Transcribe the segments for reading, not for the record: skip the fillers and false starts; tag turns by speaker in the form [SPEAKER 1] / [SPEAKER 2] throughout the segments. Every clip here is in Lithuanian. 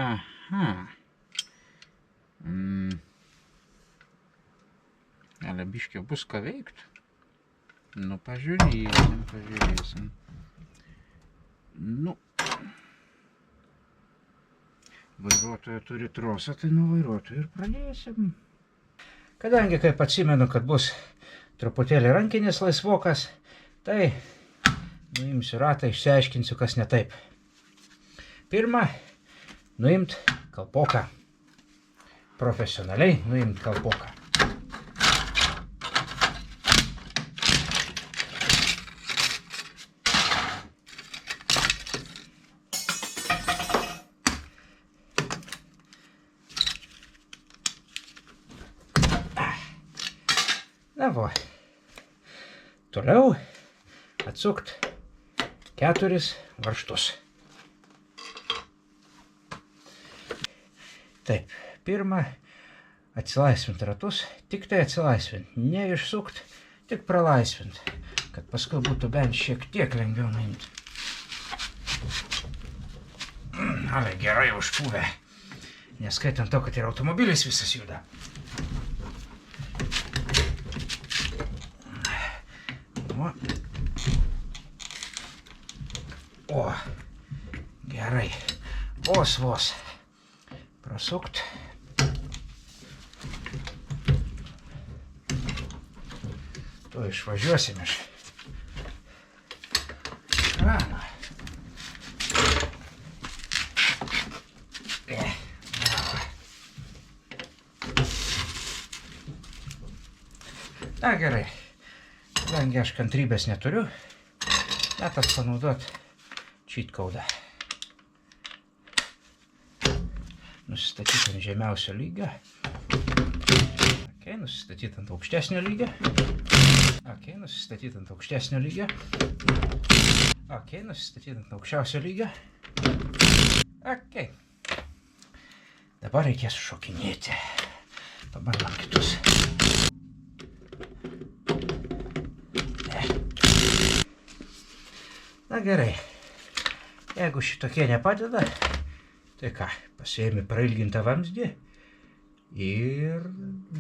[SPEAKER 1] Aha. Gal biškį bus ką veikti. Nu, pažiūrėsim. Nu, vairuotojo turi trosą, tai nuo vairuotojo ir pradėsim. Kadangi, kaip atsimenu, kad bus truputėlį rankinis laisvokas, tai nuimsiu ratą, išsiaiškinsiu, kas ne taip. Pirma, nuimt kalpoką. Profesionaliai nuimt kalpoką. Na va. Toliau atsukt 4 varžtus. Taip, pirma, atsilaisvint ratus, tik tai atsilaisvint, neišsukt, tik pralaisvint, kad paskui būtų bent šiek tiek lengviau nuimti. Ale, gerai užpūvę, neskaitant to, kad ir automobilis visas juda. O, gerai, vos prasukt. To išvažiuosim iš krano. Na gerai, kadangi aš kantrybės neturiu, metas panaudot cheat codą. Nusistatyti ant žemiausio lygio. Ok, nusistatyti ant aukštesnio lygio. Ok, nusistatyti ant aukštesnio lygio. Ok, nusistatyti ant aukščiausio lygio. Ok. Dabar reikės šokinėti. Pabandom kitus. Na gerai. Jeigu šitokie nepadeda, tai ką, pasiėmi prailgintą vamzdį ir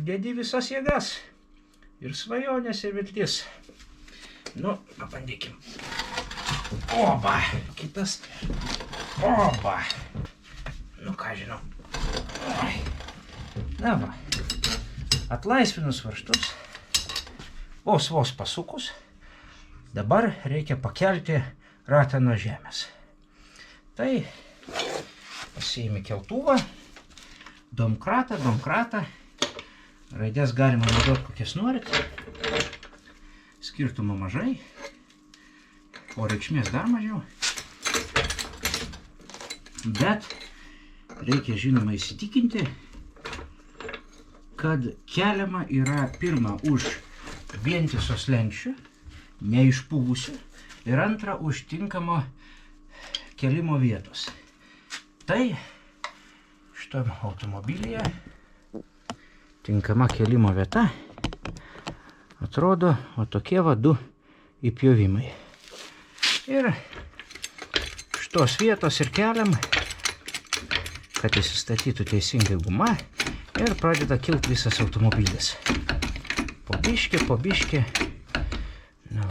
[SPEAKER 1] dedi visas jėgas. Ir svajonės, ir viltis. Nu, pabandykim. Oba, kitas. Oba. Nu, ką žinau. Na va. Atlaisvinus varžtus, vos pasukus, dabar reikia pakelti ratą nuo žemės. Tai pasiimi keltuvą, domkratą, raidės galima naudoti kokias norit, skirtumo mažai, o reikšmės dar mažiau, bet reikia žinoma įsitikinti, kad keliama yra pirma už vientiso slenksčio, neišpuvusių, ir antra už tinkamo kelimo vietos. Tai šitam automobilyje tinkama kelimo vieta atrodo o tokie va 2 įpjovimai. Ir šitos vietos ir keliam, kad įsistatytų teisingai guma ir pradeda kilti visas automobilis. Po biškį. Nu,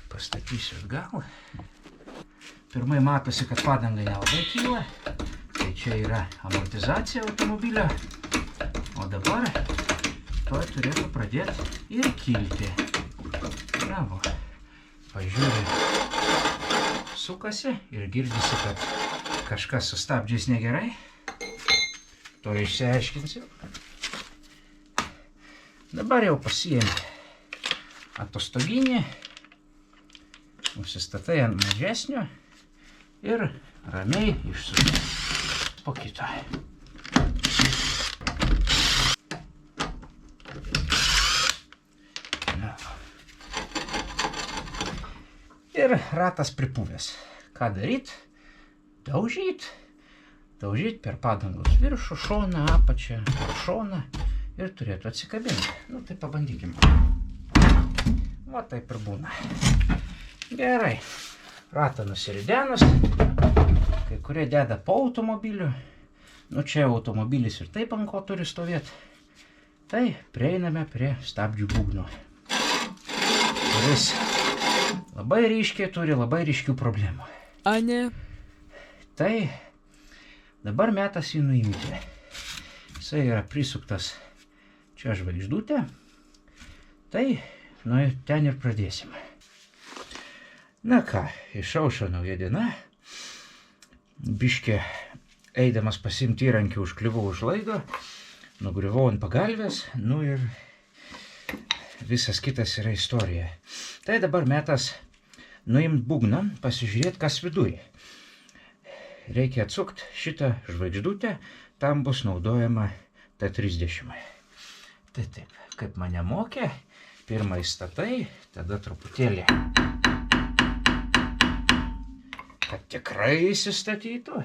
[SPEAKER 1] pastatysiu atgal. Pirmai matosi, kad padanga nelabai kyla, tai čia yra amortizacija automobilio, o dabar tuoj turėtų pradėti ir kilti. Bravo. Pažiūrė, sukasi ir girdisi, kad kažkas su stabdžiais negerai. To išsiaiškinsiu. Dabar jau pasiėmė atostoginį, užsistatai ant mažesnio ir ramiai išsukai po kito. Ir ratas pripuvęs. Ką daryt? Daužyt per padangos viršų, šoną, apačią, šoną ir turėtų atsikabinti. Nu, tai pabandykim. Va taip ir būna. Gerai. Ratą nusiridenus. Kai kurie deda po automobiliu. Nu, čia automobilis ir taip ant ko turi stovėti. Tai prieiname prie stabdžių būgno, kuris labai ryškiai turi labai ryškių problemų.
[SPEAKER 2] A ne?
[SPEAKER 1] Tai dabar metas jį nuimti. Jisai yra prisuktas čia žvaigždutė. Tai, nu, ten ir pradėsime. Na ką, išaušo nauja diena. Biškė, eidamas pasimti įrankį, užkliuvau už laido, nugriuvau ant pagalvės, nu ir visas kitas yra istorija. Tai dabar metas nuimti būgną, pasižiūrėti, kas viduje. Reikia atsukti šitą žvaigždutę, tam bus naudojama T30. Tai taip, kaip mane mokė, pirmą įstatai, tada truputėlį, kad tikrai įsistatytų.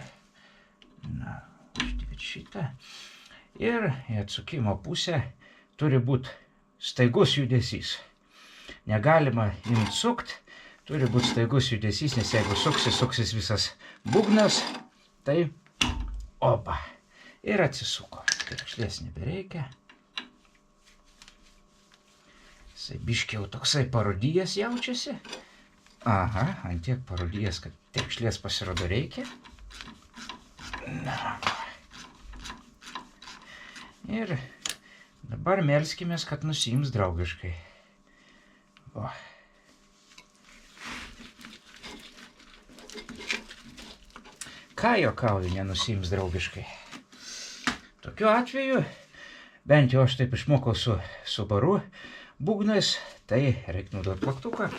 [SPEAKER 1] Na, uždėti šitą. Ir į atsukimo pusę turi būti staigus judesys. Negalima imt sukt, turi būti staigus judesys, nes jeigu suksis visas būgnas, tai opa. Ir atsisuko. Kirkšlės nebereikia. Jisai biškiai jau toksai parūdijęs jaučiasi. Aha, ant tiek parūdijęs, kad kirkšlės pasirodo reikia. Na. Ir dabar melskimės, kad nusiims draugiškai. O. Ką juokauju, nenusiims draugiškai? Tokiu atveju, bent jau aš taip išmokau su Subaru būgnais, tai reikia naudoti plaktuką.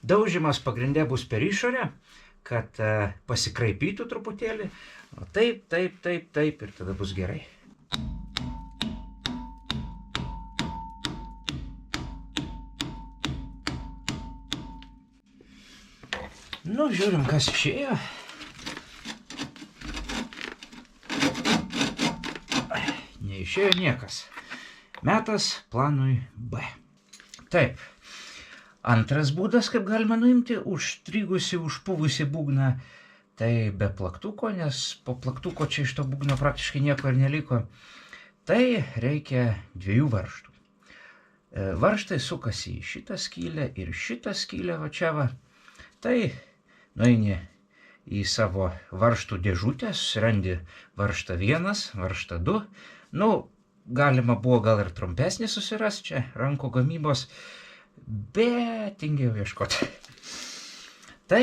[SPEAKER 1] Daužimas pagrinde bus per išorę, kad pasikraipytų truputėlį. O taip, taip, taip, taip, ir tada bus gerai. Nu, žiūrim, kas išėjo. Neišėjo niekas. Metas planui B. Taip. Antras būdas, kaip galima nuimti užstrigusi, užpuvusi būgną, tai be plaktuko, nes po plaktuko čia iš to būgno praktiškai nieko ir neliko. Tai reikia dviejų varžtų. Varžtai sukasi į šitą skylę ir šitą skylę va čia va. Tai nueini į savo varžtų dėžutę, susirandi varžtą 1, varžtą 2. Nu, galima buvo gal ir trumpesnį susirasti čia, rankų gamybos, bet tingėjau ieškoti. Tai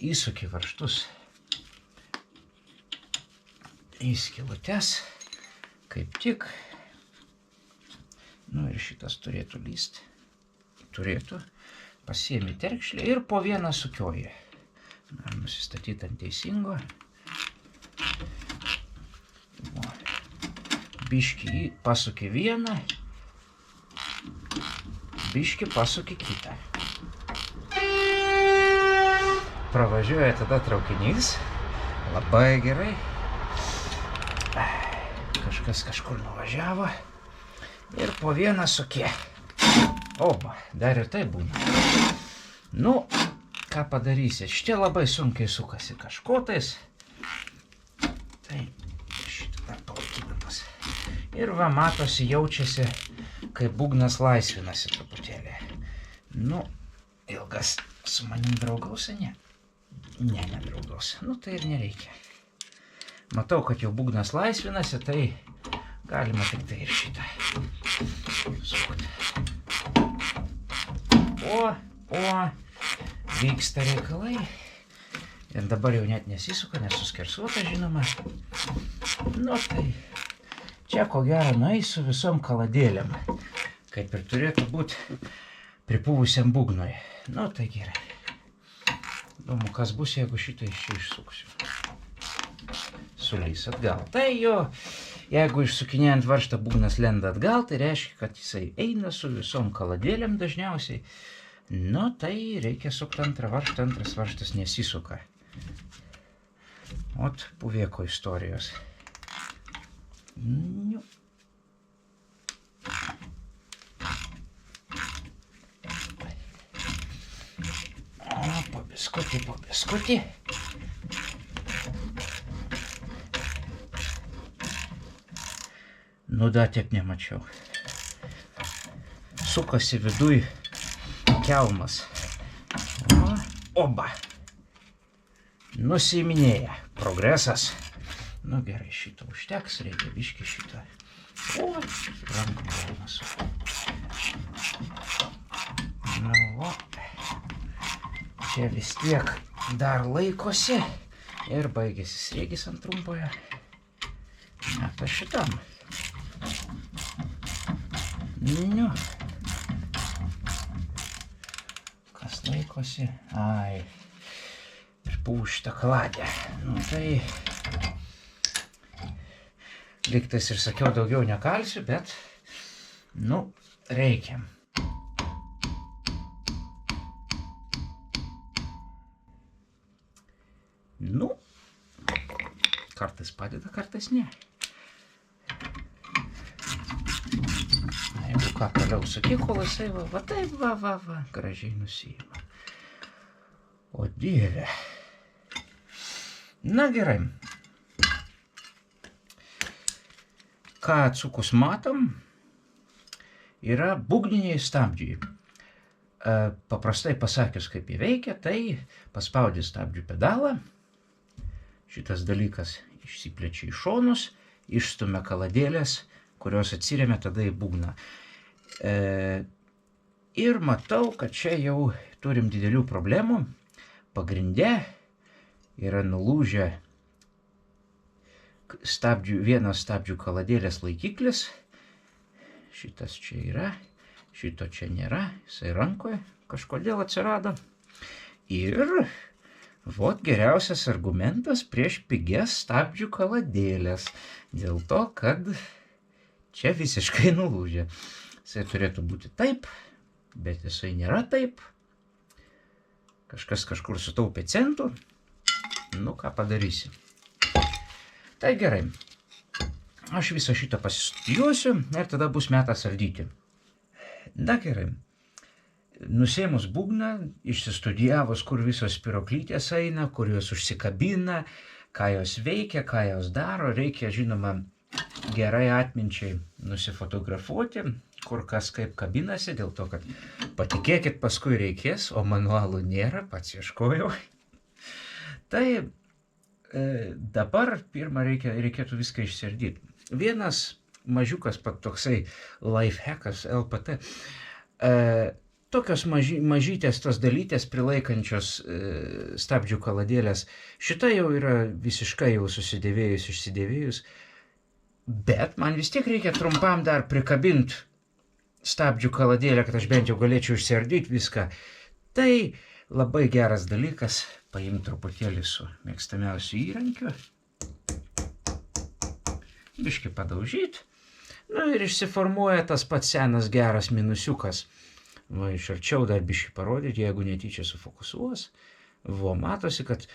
[SPEAKER 1] įsuki varžtus į skylutes, kaip tik. Nu ir šitas turėtų lysti. Turėtų. Pasiemi terkšlę ir po vieną sukioji. Nusistatyti ant teisingo. Biškį pasuki vieną. Biškį pasuki kitą. Pravažiuoja tada traukinys. Labai gerai. Kažkas kažkur nuvažiavo. Ir po vieną sukė. Oba, dar ir tai būna. Nu, ką padarysi? Šitie labai sunkiai sukasi kažkotais. Tai šitą dar palaikydamas. Ir va, matosi, jaučiasi, kai būgnas laisvinasi truputėlį. Nu, ilgas su manim draugausi, ne? Ne, nedraugausi. Nu, tai ir nereikia. Matau, kad jau būgnas laisvinasi, tai galima tik tai ir šitą sukti. Vyksta reikalai. Ir dabar jau net nesisuka, nes suskersuota, žinoma. Nu, tai čia ko gero nueis su visom kaladėlėm, kaip ir turėtų būti pripuvusiam būgnui. Nu, tai gerai. Įdomu, kas bus, jeigu šitą iš čia išsuksiu. Sulys atgal. Tai jo, jeigu išsukinėjant varžtą būgnas lenda atgal, tai reiškia, kad jisai eina su visom kaladėlėm dažniausiai. Nu, tai reikia sukti antrą varžtą, antras varžtas nesisuka. Ot, puvėko istorijos. Nu. Opa, biskutį po biskutį. Nu, da, taip nemačiau. Sukasi viduj kelmas. Oba. Nusiiminėja. Progresas. Nu, gerai, šito užteks, reikia biškį šitą. O, rankom galima su. Nu, o. Čia vis tiek dar laikosi. Ir baigėsi sriegis ant trumpoje. Net aš šitam. Nu. Kas laikosi? Ai. Ir pūšta kaladė. Nu tai. Lygtais ir sakiau, daugiau nekalsiu, bet. Nu, reikia. Nu. Kartais padeda, kartais ne. Jeigu ką toliau sakyk, kol jisai va taip, va, gražiai nusiima. O dieve. Na gerai. Ką atsukus matom, yra būgniniai stabdžiai. Paprastai pasakius, kaip jie veikia, tai paspaudi stabdžių pedalą. Šitas dalykas išsiplečia į šonus, išstumia kaladėlės, kurios atsiremia tada į būgną. Ir matau, kad čia jau turim didelių problemų. Pagrinde yra nulūžę vienas stabdžių kaladėlės laikiklis. Šitas čia yra, šito čia nėra, jisai rankoje kažkodėl atsirado. Ir vot geriausias argumentas prieš pigias stabdžių kaladėlės. Dėl to, kad čia visiškai nulūžė. Jisai turėtų būti taip, bet jisai nėra taip. Kažkas kažkur sutaupė centų. Nu, ką padarysi. Tai gerai. Aš visą šitą pasistudijuosiu ir tada bus metas ardyti. Na gerai. Nusėmus būgną, išsistudijavus, kur visos spiroklytės eina, kur jos užsikabina, ką jos veikia, ką jos daro, reikia, žinoma, gerai atminčiai nusifotografuoti, kur kas kaip kabinasi, dėl to, kad patikėkit, paskui reikės, o manualų nėra, pats ieškojau. Tai dabar pirmą reikėtų viską išsiardyti. Vienas mažiukas toksai lifehackas LPT, tokios mažytės tos dalytės prilaikančios stabdžių kaladėlės. Šita jau yra visiškai jau susidėvėjus, išsidėvėjus. Bet man vis tiek reikia trumpam dar prikabinti stabdžių kaladėlę, kad aš bent jau galėčiau išsiardyti viską. Tai labai geras dalykas paimti truputėlį su mėgstamiausiu įrankiu. Biškį padaužyti. Nu ir išsiformuoja tas pats senas geras minusiukas. Va, iš arčiau dar biškį parodyti, jeigu netyčia sufokusuos. Va, matosi, kad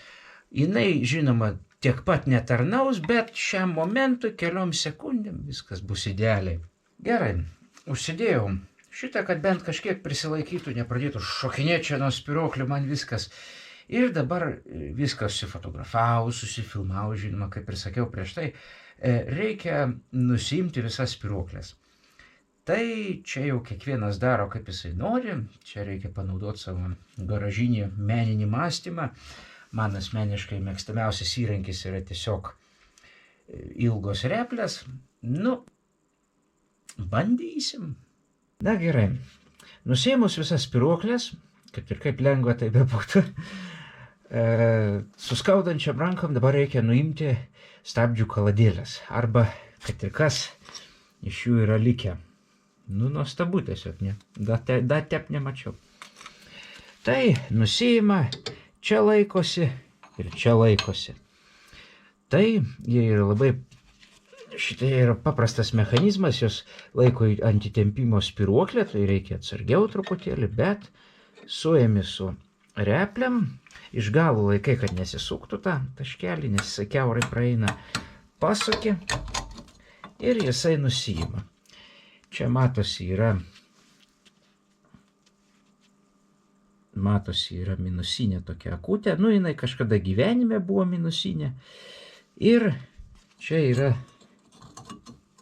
[SPEAKER 1] jinai, žinoma, tiek pat netarnaus, bet šiam momentui, keliom sekundėm, viskas bus idealiai. Gerai, užsidėjau šitą, kad bent kažkiek prisilaikytų, nepradėtų šokinėti čia nuo spyruoklių, man viskas. Ir dabar viskas susifotografavau, susifilmavau, žinoma, kaip ir sakiau prieš tai, reikia nusiimti visas spyruoklės. Tai čia jau kiekvienas daro, kaip jisai nori, čia reikia panaudoti savo garažinį meninį mąstymą. Man asmeniškai mėgstamiausias įrankis yra tiesiog ilgos replės. Nu, bandysim. Na gerai, nusiėmus visas spyruoklės, kad ir kaip lengva tai bebūtų, su skaudančiam rankom dabar reikia nuimti stabdžių kaladėlės. Arba, kad ir kas iš jų yra likę. Nu, nuostabu tiesiog, ne? Da tep nemačiau. Tai nusiima. Čia laikosi ir čia laikosi. Tai jie yra labai, šitai yra paprastas mechanizmas, jos laiko antitempimo spyruoklę, tai reikia atsargiau truputėlį, bet suėmi su repliam, iš galų laikai, kad nesisuktų tą taškelį, nes jisai kiaurai praeina, pasuki ir jisai nusiima. Čia matosi yra matosi, yra minusinė tokia akutė. Nu, jinai kažkada gyvenime buvo minusinė. Ir čia yra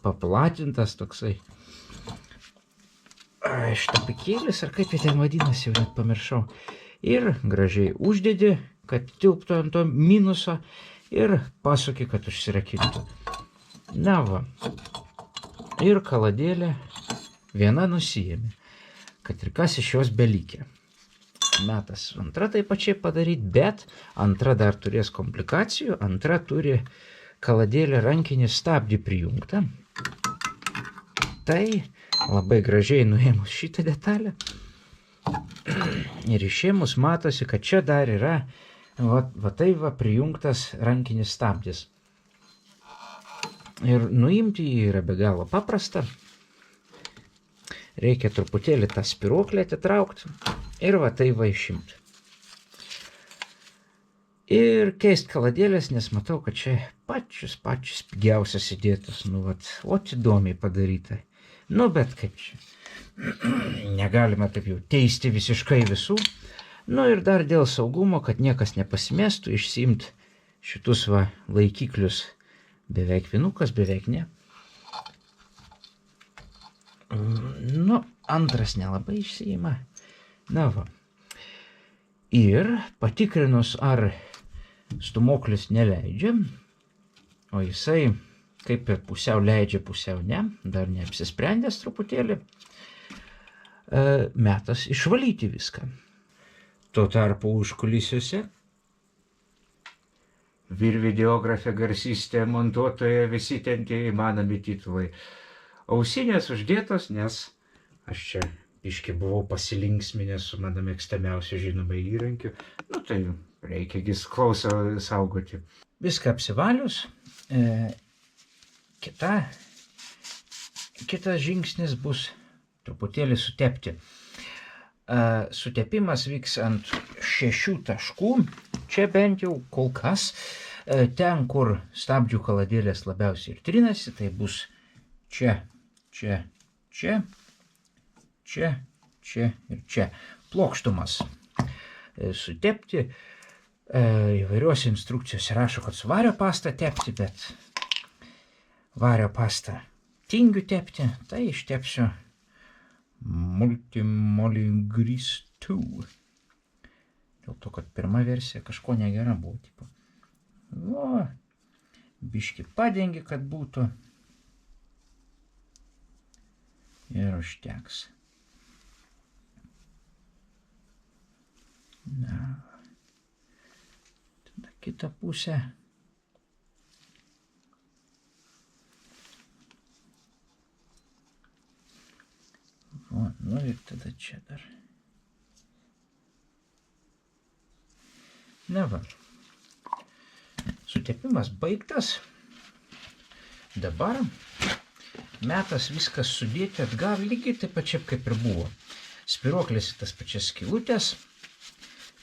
[SPEAKER 1] paplatintas toksai štapikėlis, ar kaip jie ten vadinasi, jau net pamiršau. Ir gražiai uždedi, kad tilptų ant to minuso ir pasuki, kad užsirakintų. Na va. Ir kaladėlė viena nusijėmė, kad ir kas iš jos belikė. Metas antra taip pačiai padaryti, bet antra dar turės komplikacijų. Antra turi kaladėlė rankinį stabdį prijungtą. Tai labai gražiai nuėmus šitą detalę. Ir išėmus matosi, kad čia dar yra va tai va prijungtas rankinis stabdis. Ir nuimti jį yra be galo paprasta. Reikia truputėlį tą spiruoklę atitraukti ir va tai va išimti. Ir keist kaladėlės, nes matau, kad čia pačius pigiausias įdėtas. Nu, vat, o įdomiai padaryta. Nu, bet kaip čia. Negalima taip jau teisti visiškai visų. Nu, ir dar dėl saugumo, kad niekas nepasimestų, išsiimti šitus va laikiklius. Beveik vinukas, beveik ne. Nu, antras nelabai išsiima. Na va. Ir patikrinus, ar stūmoklis neleidžia, o jisai kaip ir pusiau leidžia, pusiau ne, dar neapsisprendęs truputėlį, metas išvalyti viską. Tuo tarpu užkulisiuose videografė, garsistė, montuotoja, visi ten tie įmanomi titulai. Ausinės uždėtos, nes aš čia biškį buvau pasilinksminęs su mano mėgstamiausiu žinomai įrankiu. Nu tai reikia klausą saugoti. Viską apsivalius. Kitas žingsnis bus truputėlį sutepti. Sutepimas vyks ant 6 taškų. Čia bent jau kol kas. Ten, kur stabdžių kaladėlės labiausiai ir trinasi, tai bus čia, čia, čia, čia, čia ir čia. Plokštumas sutepti. Įvairiuose instrukcijose rašo, kad su vario pasta tepti, bet vario pastą tingiu tepti, tai ištepsiu Multimoly Grease 2. Dėl to, kad pirma versija kažko negera buvo. Tipo. O, biški padengi, kad būtų. Ir užteks. Na. Tada kitą pusę. O, nu ir tada čia dar. Na va. Sutepimas baigtas. Dabar metas viskas sudėti atgal lygiai taip pačiai kaip ir buvo. Spiruoklės į tas pačias skylutės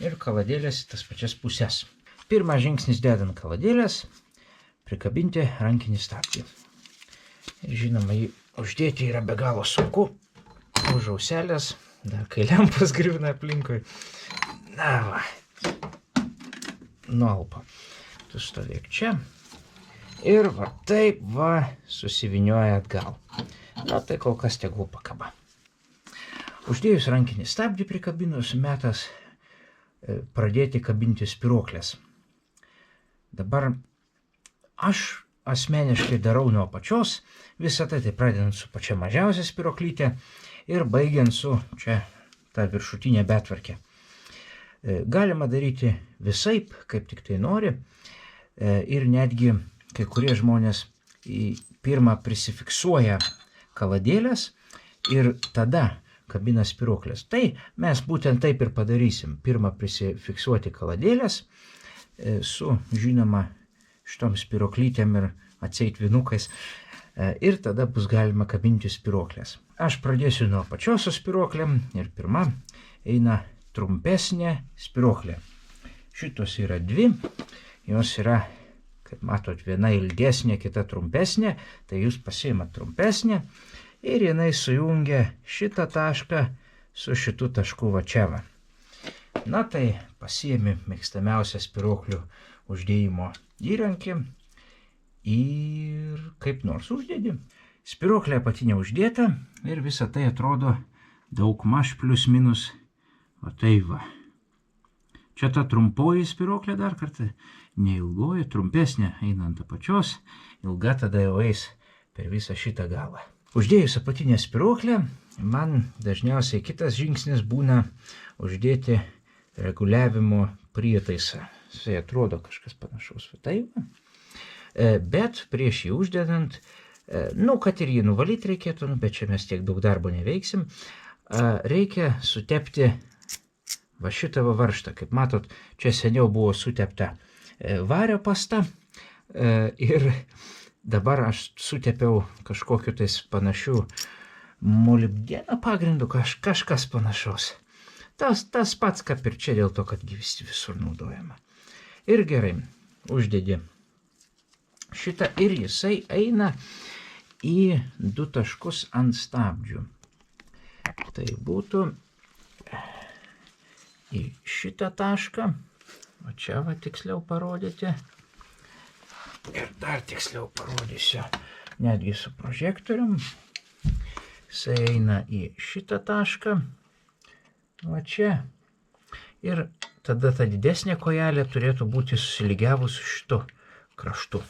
[SPEAKER 1] ir kaladėlės į tas pačias pusės. Pirmas žingsnis dedant kaladėlės, prikabinti rankinį stabdį. Ir žinoma, jį uždėti yra be galo sunku. Už auselės, dar kai lempas griūna aplinkui. Na va. Nualpa. Tu stovėk čia. Ir va taip va susivinioja atgal. Na tai kol kas tegul pakaba. Uždėjus rankinį stabdį prikabinus, metas pradėti kabinti spiruoklės. Dabar aš asmeniškai darau nuo apačios. Visą tai pradedant su pačia mažiausia spiruoklytė ir baigiant su čia ta viršutinė betvarkė. Galima daryti visaip, kaip tik tai nori. Ir netgi kai kurie žmonės pirmą prisifiksuoja kaladėlės ir tada kabina spiruoklės. Tai mes būtent taip ir padarysim. Pirmą prisifiksuoti kaladėlės su, žinoma, šitom spiruoklytėm ir atseit vinukais. Ir tada bus galima kabinti spiruoklės. Aš pradėsiu nuo apačios su spiruoklėm ir pirma eina trumpesnė spiruoklė. Šitos yra dvi, jos yra, kaip matot, viena ilgesnė, kita trumpesnė, tai jūs pasiimat trumpesnę ir jinai sujungia šitą tašką su šitu tašku va čia va. Na tai pasiemi mėgstamiausią spyruoklių uždėjimo įrankį ir kaip nors uždėdi. Spyruoklė apatinė uždėta ir visa tai atrodo daugmaž plius minus. O tai va. Čia ta trumpoji spyruoklė dar kartą, neilgoji, trumpesnė einant apačios, ilga tada jau eis per visą šitą galą. Uždėjus apatinę spyruoklę, man dažniausiai kitas žingsnis būna uždėti reguliavimo prietaisą. Jisai atrodo kažkas panašaus. Taip. Bet prieš jį uždedant, kad ir jį nuvalyti reikėtų, bet čia mes tiek daug darbo neveiksim, reikia sutepti va šitą varžtą. Kaip matot, čia seniau buvo sutepta vario pasta ir dabar aš sutepiau kažkokiu tais panašių molibdeno pagrindu, kažkas panašaus. Tas pats kaip ir čia, dėl to, kad visur naudojama. Ir gerai, uždedi šitą ir jisai eina į 2 taškus ant stabdžių. Tai būtų į šitą tašką, o čia va tiksliau parodyti. Ir dar tiksliau parodysiu, netgi su prožektorium. Jisai eina į šitą tašką. Va čia. Ir tada ta didesnė kojelė turėtų būti susilygiavus su šitu kraštu.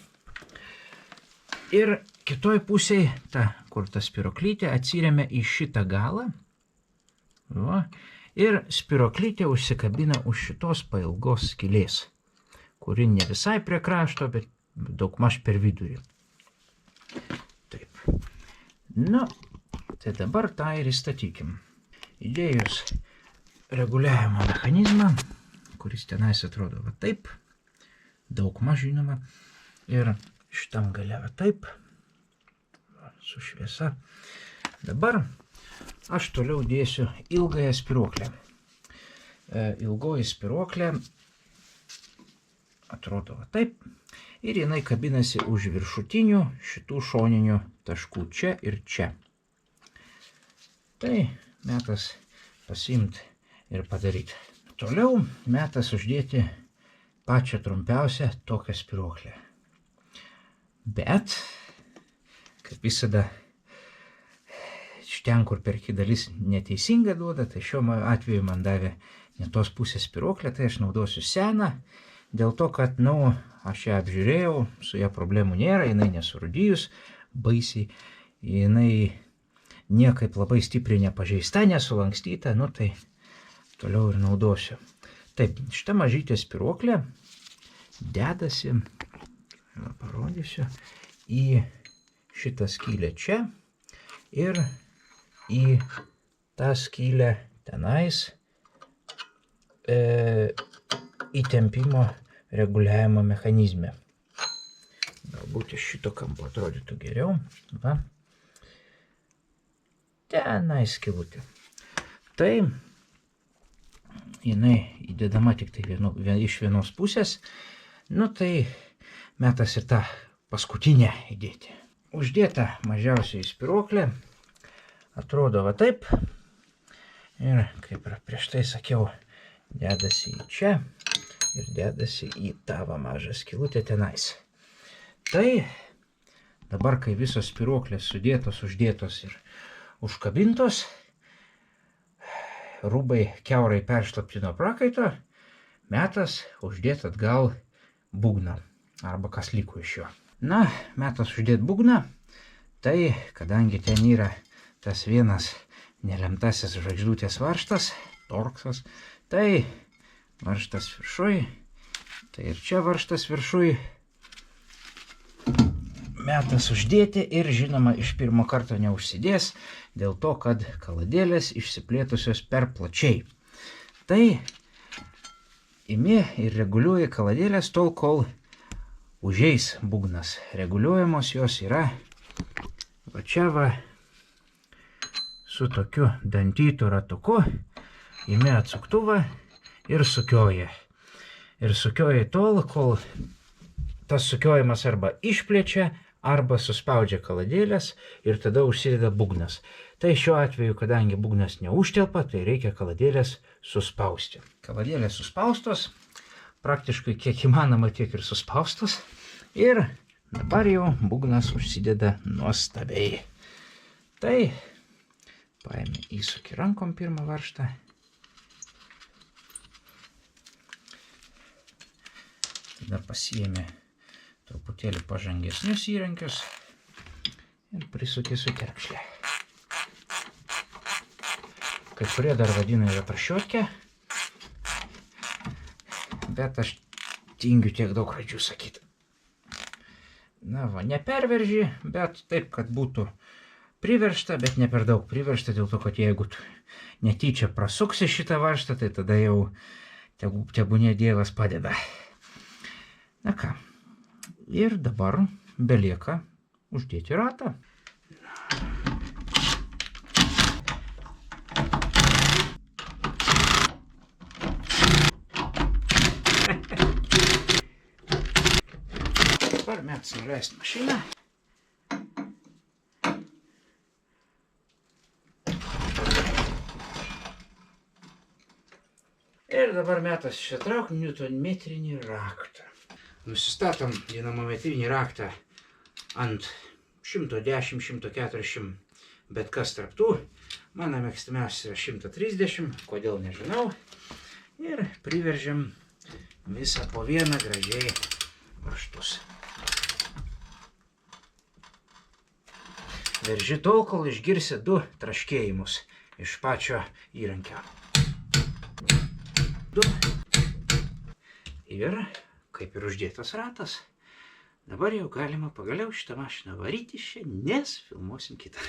[SPEAKER 1] Ir kitoj pusėje, kur ta spyruoklytė, atsiremia į šitą galą. Va. Ir spyruoklytė užsikabina už šitos pailgos skylės, kuri ne visai prie krašto, bet daugmaž per vidurį. Taip. Tai dabar tą ir įstatykim. Įdėjus reguliavimo mechanizmą, kuris tenais atrodo va taip, daugmaž žinoma, ir šitam gale va taip, su šviesa. Dabar aš toliau dėsiu ilgąją spyruoklę. Ilgoji spyruoklė atrodo va taip, ir jinai kabinasi už viršutinių šitų šoninių taškų čia ir čia. Tai metas pasiimti ir padaryti. Toliau metas uždėti pačią trumpiausią tokią spyruoklę. Bet, kaip visada, ten, kur perki dalis neteisinga duoda, tai šiuo atveju man davė ne tos pusės spyruoklę, tai aš naudosiu seną, dėl to, kad, aš ją apžiūrėjau, su ją problemų nėra, jinai nesurudijus, baisiai, jinai niekaip labai stipriai nepažeista, nesulankstyta, tai toliau ir naudosiu. Taip, šitą mažytę spyruoklę dedasi, parodysiu, į šitą skylę čia ir į tą skylę tenais įtempimo reguliavimo mechanizme. Galbūt iš šito kampo atrodytų geriau. Va. Tenais skylutė. Tai jinai įdedama tik tai iš vienos pusės. Tai metas ir tą paskutinę įdėti. Uždėta mažiausiai spyruoklė. Atrodo va taip. Ir kaip ir prieš tai sakiau, dedasi į čia ir dedasi į tavo mažą skylutę tenais. Tai dabar, kai visos spyruoklės sudėtos, uždėtos ir užkabintos, rūbai kiaurai peršlapti nuo prakaito, metas uždėti atgal būgną, arba kas liko iš jo. Metas uždėti būgną, tai kadangi ten yra tas vienas nelemtasis žvaigždutės varžtas, torksas, tai varžtas viršui, tai ir čia varžtas viršui, metas uždėti ir žinoma iš pirmo karto neužsidės, dėl to, kad kaladėlės išsiplėtusios per plačiai. Tai imi ir reguliuoji kaladėlės tol, kol užeis būgnas. Reguliuojamos jos yra va čia va su tokiu dantytu ratuku, imi atsuktuvą ir sukioji. Ir sukioji tol, kol tas sukiojimas arba išplečia, arba suspaudžia kaladėlės ir tada užsideda būgnas. Tai šiuo atveju, kadangi būgnas neužtelpa, tai reikia kaladėlės suspausti. Kaladėlės suspaustos, praktiškai kiek įmanoma tiek ir suspaustos. Ir dabar jau būgnas užsideda nuostabiai. Tai paėmė įsuki rankom pirmą varžtą. Tada pasiėmė truputėlį pažangesnius įrankius ir prisukė su terkšlė. Kai kurie dar vadina ją prašiotkę, bet aš tingiu tiek daug raidžių sakyti. Na va, neperverži, bet taip, kad būtų priveršta, bet ne per daug priveršta, dėl to, kad jeigu tu netyčia prasuksi šitą varžtą, tai tada jau tebūnie Dievas padeda. Na ką, ir dabar belieka uždėti ratą. Dabar mes nuleist mašiną. Ir dabar metas išsitraukti niutonmetrinį raktą. Nusistatom dinamometrinį raktą ant 110-140, bet kas tarp tų. Mano mėgstamiausias yra 130, kodėl nežinau. Ir priveržiam visą po vieną gražiai varžtus. Verži tol, kol išgirsi 2 traškėjimus iš pačio įrankio. 2. Ir kaip ir uždėtas ratas. Dabar jau galima pagaliau šitą mašiną varyti iš čia, nes filmuosim kitą.